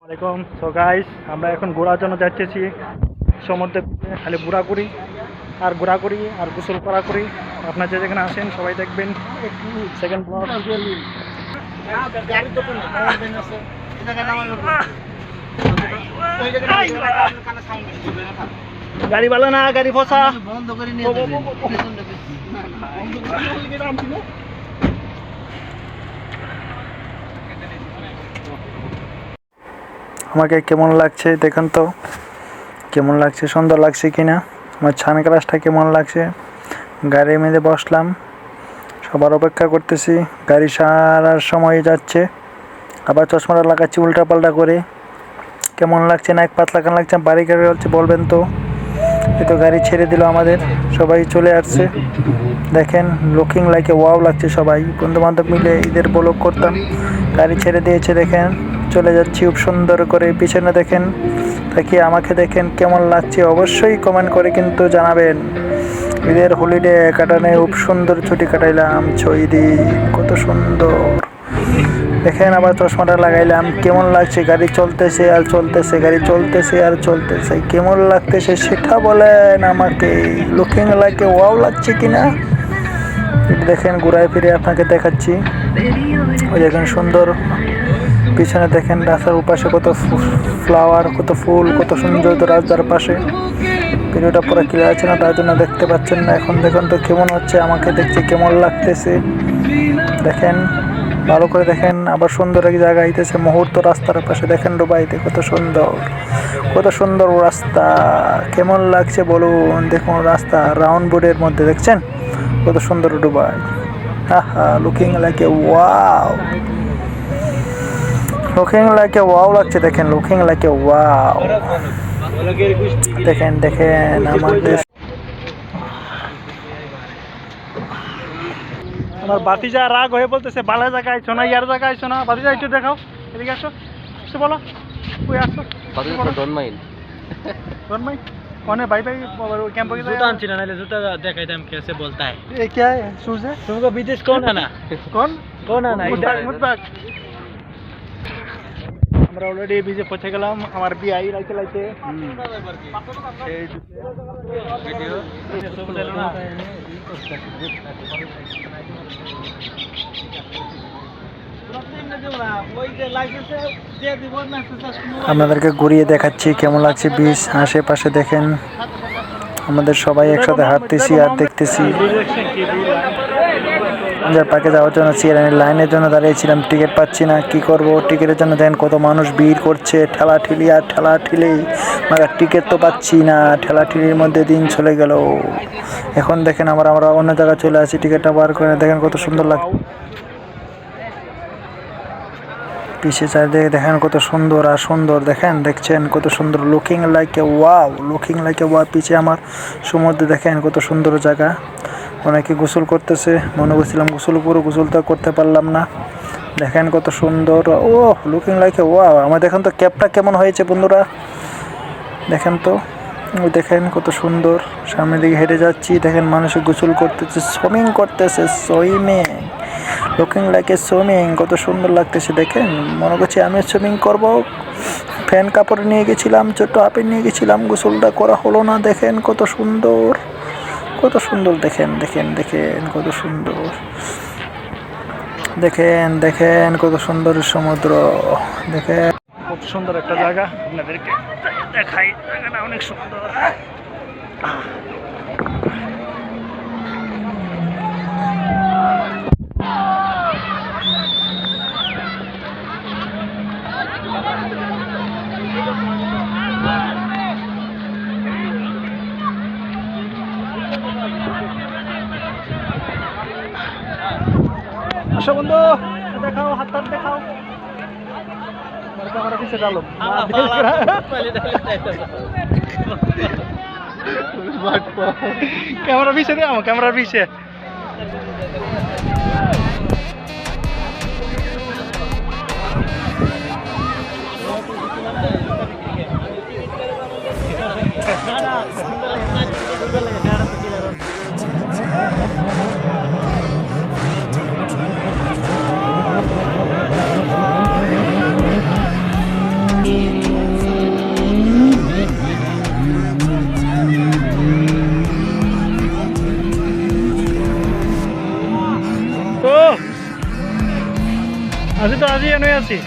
আসসালামাইকুম। So guys, আমরা এখন ঘোরার জন্য যাচ্ছি সমুদ্রে। খালি ঘোরাঘুরি আর ঘোরাঘুরি আর গোসল করি। আপনার যে যেখানে আসেন সবাই দেখবেন সেকেন্ড ব্লগ। গাড়ি ভালো না, গাড়ি ফসা বন্ধ করে নিয়ে আমাকে কেমন লাগছে দেখুন তো, কেমন লাগছে, সুন্দর লাগছে কিনা, আমার সানগ্লাসটা কেমন লাগছে। গাড়ির মধ্যে বসলাম, সবার অপেক্ষা করতেছি। গাড়ি সারার সময় যাচ্ছে, আবার চশমাটা লাগাচ্ছি উল্টা পাল্টা করে। কেমন লাগছে, নাক পাতলা কেন লাগছে, বাড়ি গাড়ি হচ্ছে বলবেন তো। এই তো গাড়ি ছেড়ে দিল আমাদের, সবাই চলে আসছে। দেখেন লুকিং লাইকে ওয়াও লাগছে। সবাই বন্ধু বান্ধব মিলে ঈদের ব্লগ করতাম, গাড়ি ছেড়ে দিয়েছে। দেখেন চলে যাচ্ছি খুব সুন্দর করে। পিছনে দেখেন, তাকে আমাকে দেখেন কেমন লাগছে অবশ্যই কমেন্ট করে কিন্তু জানাবেন। ঈদের হলিডে কাটানো খুব সুন্দর ছুটি কাটাইলাম। 6 দিন কত সুন্দর। দেখেন আবার চশমাটা লাগাইলাম, কেমন লাগছে। গাড়ি চলতেছে আর চলতেছে, গাড়ি চলতেছে আর চলতেছে। কেমন লাগতেছে সেটা বলেন আমাকে। লুকিং লাইকে ওয়াও লাগছে কিনা দেখেন। ঘুরায় ফিরে আপনাকে দেখাচ্ছি। ওই দেখেন সুন্দর, পিছনে দেখেন রাস্তার উপাশে কত ফ্লাওয়ার, কত ফুল, কত সুন্দর রাস্তার পাশে। ভিডিওটা পুরো ক্লিয়ার আছে না, তার জন্য দেখতে পাচ্ছেন না। এখন দেখুন তো কেমন হচ্ছে, আমাকে দেখছি কেমন লাগতেছে। দেখেন ভালো করে দেখেন। আবার সুন্দর এক জায়গা আইতেছে মুহূর্ত রাস্তার পাশে। দেখেন ডুবাইতে কত সুন্দর, কত সুন্দর রাস্তা। কেমন লাগছে বলুন। দেখুন রাস্তা রাউন্ড বোর্ডের মধ্যে দেখছেন কত সুন্দর ডুবাই। আহা, looking like a wow, looking like a wow লাগছে। দেখেন লুকিং লাইক এ ওয়াও। দেখেন দেখেন আমাদের আমার বাতিজা রাগ হয়ে বলতেছে বালা জায়গা আইছো না, ইয়ার জায়গা আইছো না। বাতিজা একটু দেখাও, এদিকে আসো, কিছু বলো। কই আসো ডনমাইল ডনমাইল कौन है भाई? भाई कैंप की जूता आंची ना, जूता देखा था हम कैसे बोलता है। ये क्या है शूज है? तुमको विदेश कौन आना? कौन आना? मुतबाक আমরা অলরেডি বিজে পৌঁছে গেলাম। আমার বিআই লাইতে লাইতে আপনাদেরকে ঘুরিয়ে দেখাচ্ছি কেমন লাগছে বীজ আশেপাশে। দেখেন আমাদের সবাই একসাথে হাঁটতেছি আর দেখতেছি। পার্কে যাওয়ার জন্য চেয়ারের লাইনের জন্য দাঁড়িয়েছিলাম, টিকিট পাচ্ছি না, কি করব। টিকিটের জন্য দেখেন কত মানুষ ভিড় করছে, ঠেলাঠেলি আর ঠেলাঠেলি, মানে টিকিট তো পাচ্ছি না। ঠেলাঠেলির মধ্যে দিন চলে গেল। এখন দেখেন আমরা অন্য জায়গায় চলে আসি, টিকিটটা বার করে। দেখেন কত সুন্দর লাগছে। পিছিয়ে চারিদিকে দেখেন কত সুন্দর আর সুন্দর। দেখছেন কত সুন্দর। Looking like a wow, looking like a wow. পিছে আমার সমুদ্রে দেখেন কত সুন্দর জায়গা। অনেকে গোসল করতেছে, মনে করছিলাম গোসল তো করতে পারলাম না। দেখেন কত সুন্দর। ও লুকিং লাইক এ ওয়াও। আমার দেখেন তো ক্যাপটা কেমন হয়েছে বন্ধুরা, দেখেন তো। ওই দেখেন কত সুন্দর। সামনের দিকে হেঁটে যাচ্ছি, দেখেন মানুষ গোসল করতেছে, সুইমিং করতেছে, swimming, looking like a swimming. কত সুন্দর লাগতেছে। দেখেন মনে করছি আমি সুইমিং করব। ফ্যান কাপড় নিয়ে গেছিলাম, ছোট্ট হাফে নিয়ে গেছিলাম, গোসলটা করা হলো না। দেখেন কত সুন্দর, কত সুন্দর। দেখেন দেখেন দেখেন কত সুন্দর। দেখেন দেখেন কত সুন্দর সমুদ্র। দেখেন খুব সুন্দর একটা জায়গা, আপনাদেরকে দেখাই। জায়গাটা অনেক সুন্দর। আসো বন্ধু, দেখাও, হাত দেখাও। ক্যামেরা পিছে ডালো, ক্যামেরা পিছে দে, আমার ক্যামেরার পিছে। আছি তো আছি, এনে আছি।